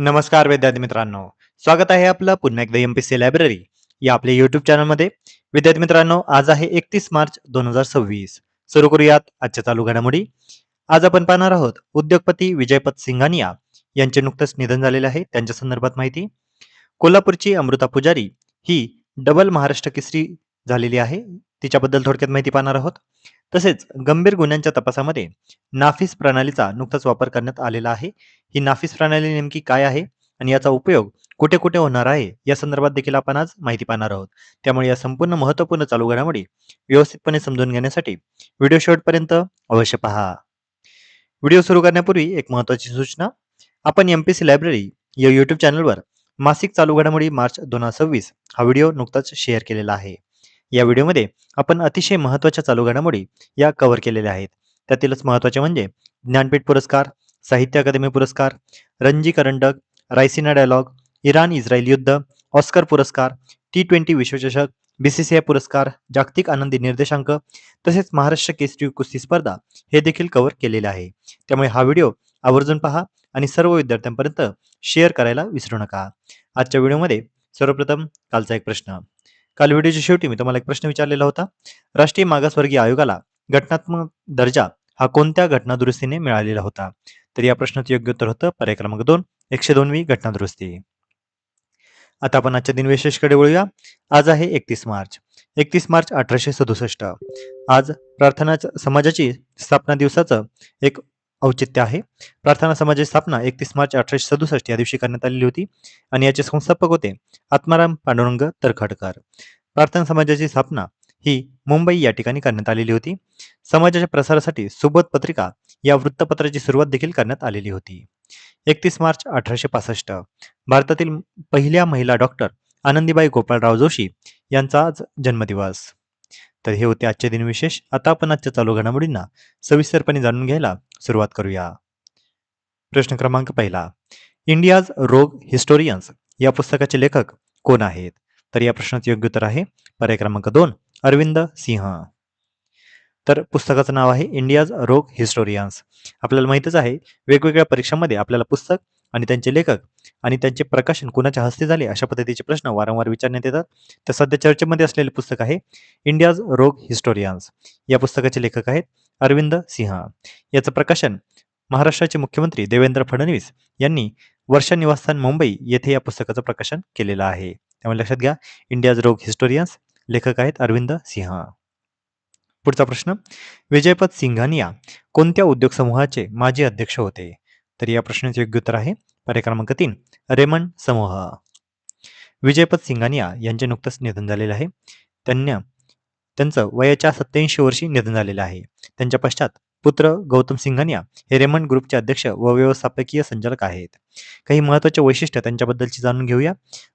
नमस्कार विद्यार्थी मित्रांनो, स्वागत आहे आपलं पुन्हा एकदा एमपीसी लायब्ररी या आपल्या युट्यूब चॅनलमध्ये. विद्यार्थी मित्रांनो, आज आहे 31 मार्च 2026. सुरू करूयात आजच्या चालू घडामोडी. आज आपण पाहणार आहोत उद्योगपती विजयपत सिंघानिया यांचे नुकतंच निधन झालेले आहे, त्यांच्या संदर्भात माहिती. कोल्हापूरची अमृता पुजारी ही डबल महाराष्ट्र केसरी झालेली आहे, तिच्याबद्दल थोडक्यात माहिती पाहणार आहोत. तसेच गंभीर गुन्ह्यांच्या तपासामध्ये नाफीस प्रणालीचा नुकताच वापर करण्यात आलेला आहे. ही नाफीस प्रणाली नेमकी काय आहे आणि याचा उपयोग कुठे कुठे होणार आहे या संदर्भात देखील आपण आज माहिती पाहणार आहोत. त्यामुळे या संपूर्ण महत्त्वपूर्ण चालू घडामोडी व्यवस्थितपणे समजून घेण्यासाठी व्हिडिओ शेवटपर्यंत अवश्य पहा. व्हिडिओ सुरू करण्यापूर्वी एक महत्त्वाची सूचना. आपण एमपीसी लायब्ररी या यूट्यूब चॅनलवर मासिक चालू घडामोडी मार्च 2026 हा व्हिडिओ नुकताच शेअर केलेला आहे. या व्हिडिओमध्ये आपण अतिशय महत्त्वाच्या चालू घडामोडी या कव्हर केलेल्या आहेत. त्यातीलच महत्त्वाचे म्हणजे ज्ञानपीठ पुरस्कार, साहित्य अकादमी पुरस्कार, रणजी करंडक, रायसिना डायलॉग, इराण इस्रायल युद्ध, ऑस्कर पुरस्कार, T20 विश्वचषक, BCCI पुरस्कार, जागतिक आनंदी निर्देशांक तसेच महाराष्ट्र केसरी कुस्ती स्पर्धा हे देखील कव्हर केलेले आहे. त्यामुळे हा व्हिडिओ आवर्जून पहा आणि सर्व विद्यार्थ्यांपर्यंत शेअर करायला विसरू नका. आजच्या व्हिडिओमध्ये सर्वप्रथम कालचा एक प्रश्न. काल व्हिडिओच्या शेवटी मी तुम्हाला एक प्रश्न विचारलेला होता. राष्ट्रीय मागासवर्गीय आयोगाला घटनात्मक दर्जा हा कोणत्या घटनादुरुस्तीने मिळालेला होता? तर या प्रश्नाचं योग्य उत्तर होतं पर्याय क्रमांक 2, 102वी घटनादुरुस्ती. आता आपण आजच्या दिनविशेषकडे वळूया. आज आहे 31 मार्च. 31 मार्च 1867. आज प्रार्थना समाजाची स्थापना दिवसाचं एक औचित्य आहे. प्रार्थना समाजाची स्थापना 31 मार्च 1867 या दिवशी करण्यात आलेली होती आणि याचे संस्थापक होते आत्माराम पांडुरंग तरखडकर. प्रार्थना समाजाची स्थापना ही मुंबई या ठिकाणी करण्यात आलेली होती. समाजाच्या प्रसारासाठी सुबोध पत्रिका या वृत्तपत्राची सुरुवात देखील करण्यात आलेली होती. 31 मार्च 1865 भारतातील पहिल्या महिला डॉक्टर आनंदीबाई गोपाळराव जोशी यांचा आज जन्मदिवस. तर हे होते आजचे दिनविशेष. आता आपण आजच्या चालू घडामोडींना सविस्तरपणे जाणून घ्यायला सुरुवात करूया. प्रश्न क्रमांक पहिला. इंडियाज रोग हिस्टोरियन्स या पुस्तकाचे लेखक कोण आहेत? तर या प्रश्नाचे योग्य उत्तर आहे पर्याय क्रमांक 2, अरविंद सिंह. तर पुस्तकाचं नाव आहे इंडियाज रोग हिस्टोरियन्स. आपल्याला माहितच आहे वेगवेगळ्या परीक्षांमध्ये आपल्याला पुस्तक आणि त्यांचे लेखक आणि त्यांचे प्रकाशन कुणाच्या हस्ते झाले अशा पद्धतीचे प्रश्न वारंवार विचारण्यात येतात. तर सध्या चर्चेमध्ये असलेले पुस्तक आहे इंडियाज रोग हिस्टोरियन्स. या पुस्तकाचे लेखक आहेत अरविंद सिंह. याचं प्रकाशन महाराष्ट्राचे मुख्यमंत्री देवेंद्र फडणवीस यांनी वर्षा निवासस्थान मुंबई येथे या पुस्तकाचं प्रकाशन केलेलं आहे. त्यामुळे लक्षात घ्या, इंडियाज रोग हिस्टोरियन्स, लेखक आहेत अरविंद सिंह. पुढचा प्रश्न. विजयपत सिंघानिया कोणत्या उद्योग समूहाचे माजी अध्यक्ष होते? तर या प्रश्नाचे योग्य उत्तर आहे पर्याय क्रमांक 3, रेमंड समूह. विजयपत सिंघानिया यांचे नुकतंच निधन झालेले आहे. त्यांचं वयाच्या 87 वर्षी निधन झालेलं आहे. त्यांच्या पश्चात पुत्र गौतम सिंघानिया हे रेमंड ग्रुपचे अध्यक्ष व व्यवस्थापकीय संचालक आहेत. काही महत्त्वाचे वैशिष्ट्य त्यांच्याबद्दलची जाणून घेऊया.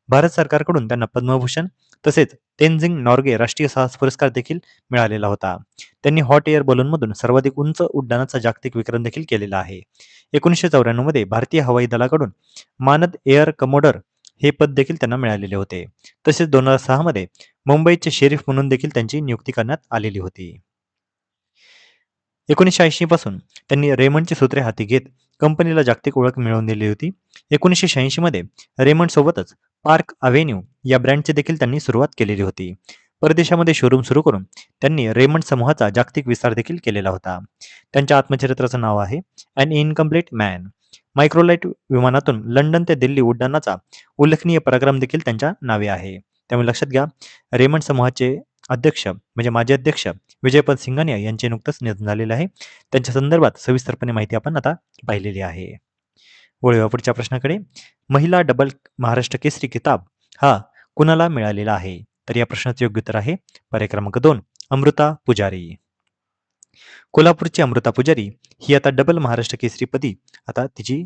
भारत सरकारकडून त्यांना पद्मभूषण तसेच तेनझिंग नॉर्गे राष्ट्रीय साहस पुरस्कार देखील मिळालेला होता. त्यांनी हॉट एअर बलूनमधून सर्वाधिक उंच उड्डाणाचा जागतिक विक्रम देखील केलेला आहे. 1994 मध्ये भारतीय हवाई दलाकडून मानद एअर कमोडर हे पद देखील त्यांना मिळालेले होते. तसेच 2006 मध्ये मुंबईचे शेरीफ म्हणून देखील त्यांची नियुक्ती करण्यात आलेली होती. 1980 पासून त्यांनी रेमंडची सूत्रे हाती घेत कंपनीला जागतिक ओळख मिळवून दिली होती. 1986 मध्ये रेमंड सोबतच पार्क अव्हेन्यू या ब्रँडची देखील त्यांनी सुरुवात केलेली होती. परदेशामध्ये शोरूम सुरू करून त्यांनी रेमंड समूहाचा जागतिक विस्तार देखील केलेला होता. त्यांच्या आत्मचरित्राचं नाव आहे ॲन इनकम्प्लीट मॅन. मायक्रोलाइट विमानातून लंडन ते दिल्ली उड्डाणाचा उल्लेखनीय पराक्रम देखील त्यांच्या नावे आहे. त्यामुळे लक्षात घ्या, रेमंड समूहाचे अध्यक्ष म्हणजे माजी अध्यक्ष विजयपत सिंघानिया यांचे नुकतंच निधन झालेले आहे. त्यांच्या संदर्भात सविस्तरपणे माहिती आपण आता पाहिलेली आहे. वळूया पुढच्या प्रश्नाकडे. महिला डबल महाराष्ट्र केसरी किताब हा कुणाला मिळालेला आहे? तर या प्रश्नाचे योग्य उत्तर आहे पर्याय क्रमांक 2, अमृता पुजारी. कोल्हापूरची अमृता पुजारी ही आता डबल महाराष्ट्र केसरीपदी आता तिची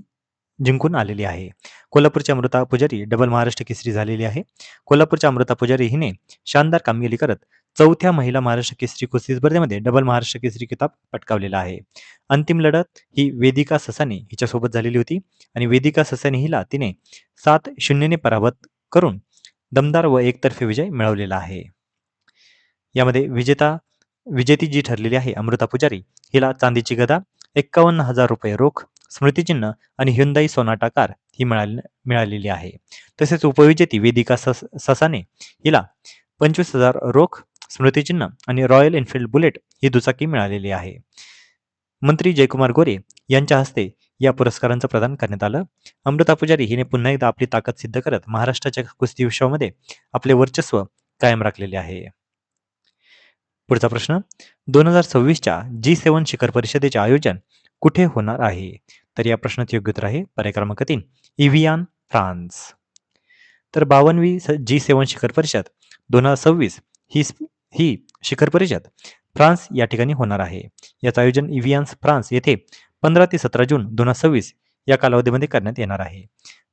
जिंकून आलेली आहे. कोल्हापूरची अमृता पुजारी डबल महाराष्ट्र केसरी झालेली आहे. कोल्हापूरच्या अमृता पुजारी हिने शानदार कामगिरी करत 4थ्या महिला महाराष्ट्र केसरी कुस्ती स्पर्धेमध्ये डबल महाराष्ट्र केसरी किताब पटकावलेला आहे. अंतिम लढत ही वेदिका ससाने हिच्यासोबत झालेली होती आणि वेदिका ससाने हिला तिने 7-0 ने पराभूत करून दमदार व एकतर्फी विजय मिळवलेला आहे. यामध्ये विजेती जी ठरलेली आहे अमृता पुजारी हिला चांदीची गदा, 51,000 रुपये रोख, स्मृतिचिन्ह आणि ह्युंदाई सोनाटा कार ही मिळालेली आहे. तसेच उपविजेती वेदिका ससाने हिला 25,000 रोख स्मृतिचिन्ह आणि रॉयल एन्फिल्ड बुलेट ही दुचाकी मिळालेली आहे. मंत्री जयकुमार गोरे यांच्या हस्ते या पुरस्कारांचं प्रदान करण्यात आलं. अमृता पुजारी हिने पुन्हा एकदा आपली ताकद सिद्ध करत महाराष्ट्राच्या कुस्ती विश्वामध्ये आपले वर्चस्व कायम राखलेले आहे. पुढचा प्रश्न 2026च्या G7 शिखर परिषदेचे आयोजन कुठे होणार आहे? तर या प्रश्नाचे योग्य उत्तर आहे पर्याय क्रमांक 3 इव्हियान, फ्रान्स. तर 52वी G7 शिखर परिषद 2026 ही शिखर परिषद फ्रान्स या ठिकाणी होणार आहे. याचं आयोजन इव्हियान्स, फ्रान्स येथे 15 ते 17 जून 2026 या कालावधीमध्ये करण्यात येणार आहे.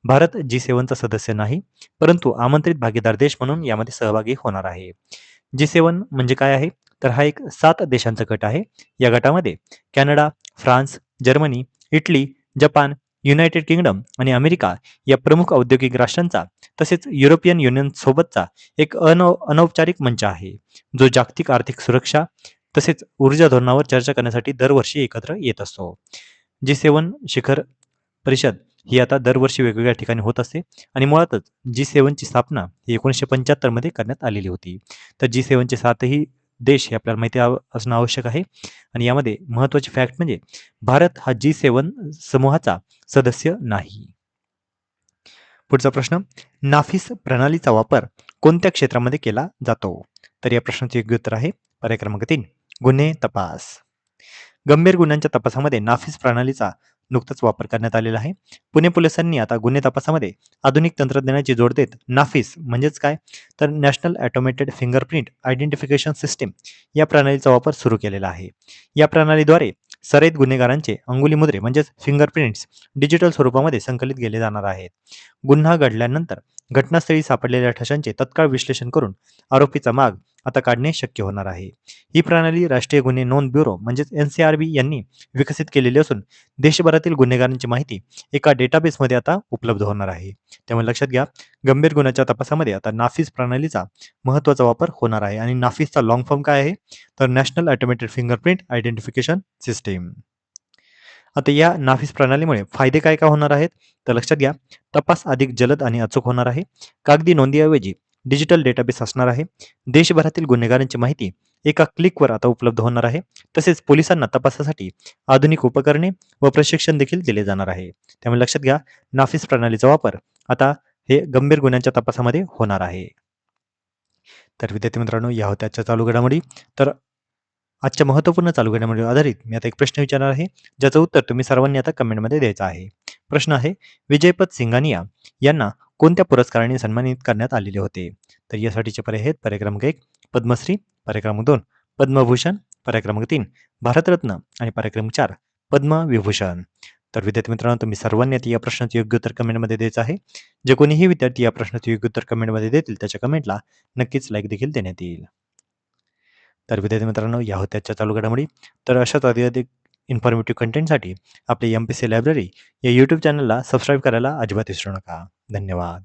भारत G7चा सदस्य नाही, परंतु आमंत्रित भागीदार देश म्हणून यामध्ये सहभागी होणार आहे. G7 म्हणजे काय आहे? तर हा एक 7 देशांचा गट आहे. या गटामध्ये Canada, France, Germany, Italy, Japan, United kingdom आणि अमेरिका या प्रमुख औद्योगिक राष्ट्रांचा तसेच युरोपियन युनियन सोबतचा एक अनौपचारिक मंच आहे, जो जागतिक आर्थिक सुरक्षा तसेच ऊर्जा धोरणावर चर्चा करण्यासाठी दरवर्षी एकत्र येत असतो. G7 शिखर परिषद ही आता दरवर्षी वेगवेगळ्या ठिकाणी होत असते आणि मुळातच G7 ची स्थापना ही 1975 मध्ये करण्यात आलेली होती. तर G7 चे 7ही देश हे आपल्याला माहिती असणं आवश्यक आहे आणि यामध्ये महत्त्वाची फॅक्ट म्हणजे भारत हा G7 समूहाचा सदस्य नाही. पुढचा प्रश्न नाफिस प्रणालीचा वापर कोणत्या क्षेत्रामध्ये केला जातो? तर या प्रश्नाचे योग्य उत्तर आहे पर्याय क्रमांक 3 गुन्हे तपास. गंभीर गुन्ह्यांच्या तपासामध्ये नाफिस प्रणालीचा नुकताच वापर करण्यात आलेला आहे. पुणे पोलिसांनी आता गुन्हे तपासामध्ये आधुनिक तंत्रज्ञानाची जोड देत नाफिस म्हणजेच काय तर national automated fingerprint identification system या प्रणालीचा वापर सुरू केलेला आहे. या प्रणालीद्वारे सराईत गुन्हेगारांचे अंगुली मुद्रे म्हणजेच फिंगरप्रिंट्स डिजिटल स्वरूपामध्ये संकलित केले जाणार आहेत. गुन्हा घडल्यानंतर घटनास्थळी सापडलेल्या ठशांचे तत्काळ विश्लेषण करून आरोपीचा माग आता काढणे शक्य होणार आहे. ही प्रणाली राष्ट्रीय गुन्हे नोंद ब्युरो म्हणजेच NCRB यांनी विकसित केलेली असून देशभरातील गुन्हेगारांची माहिती एका डेटाबेसमध्ये आता उपलब्ध होणार आहे. त्यामुळे लक्षात घ्या, गंभीर गुन्ह्याच्या तपासामध्ये आता नाफिस प्रणालीचा महत्त्वाचा वापर होणार आहे आणि नाफिसचा लॉंग फॉर्म काय आहे तर national automated fingerprint identification system. आता या नाफिस प्रणालीमुळे फायदे काय काय होणार आहेत तर लक्षात घ्या, तपास अधिक जलद आणि अचूक होणार आहे. कागदी नोंदीऐवजी डिजिटल डेटाबेस असणार आहे. देशभरातील गुन्हेगारांची माहिती एका क्लिकवर आता उपलब्ध होणार आहे. तसेच पोलिसांना तपासासाठी आधुनिक उपकरणे व प्रशिक्षण देखील दिले जाणार आहे. त्यामुळे लक्षात घ्या, नाफिस प्रणालीचा वापर आता हे गंभीर गुन्ह्यांच्या तपासामध्ये होणार आहे. तर विद्यार्थी मित्रांनो, या होत्या आजच्या चालू घडामोडी. तर आजच्या महत्त्वपूर्ण चालू घडामोडीवर आधारित मी आता एक प्रश्न विचारणार आहे, ज्याचं उत्तर तुम्ही सर्वांनी आता कमेंटमध्ये द्यायचं आहे. प्रश्न आहे, विजयपथ सिंघानिया यांना कोणत्या पुरस्काराने सन्मानित करण्यात आलेले होते? तर यासाठीचे पर्याय आहेत पर्याय क्रमांक 1 पद्मश्री, पर्याय क्रमांक 2 पद्मभूषण, पर्याय क्रमांक 3 भारतरत्न आणि पर्याय क्रमांक 4 पद्मविभूषण. तर विद्यार्थी मित्रांनो, तुम्ही सर्वांनी आता या प्रश्नाचे योग्य उत्तर कमेंटमध्ये द्यायचं आहे. जे कोणीही विद्यार्थी या प्रश्नाचे योग्य उत्तर कमेंटमध्ये देतील त्याच्या कमेंटला नक्कीच लाईक देखील देण्यात येईल. तर विद्यार्थी मित्रांनो, या होत्या आजच्या चालू घडामोडी. तर अशाच अधिक इन्फॉर्मेटिव्ह कंटेंटसाठी आपले MPC लायब्ररी या यूट्यूब चॅनलला सबस्क्राईब करायला अजिबात विसरू नका. धन्यवाद.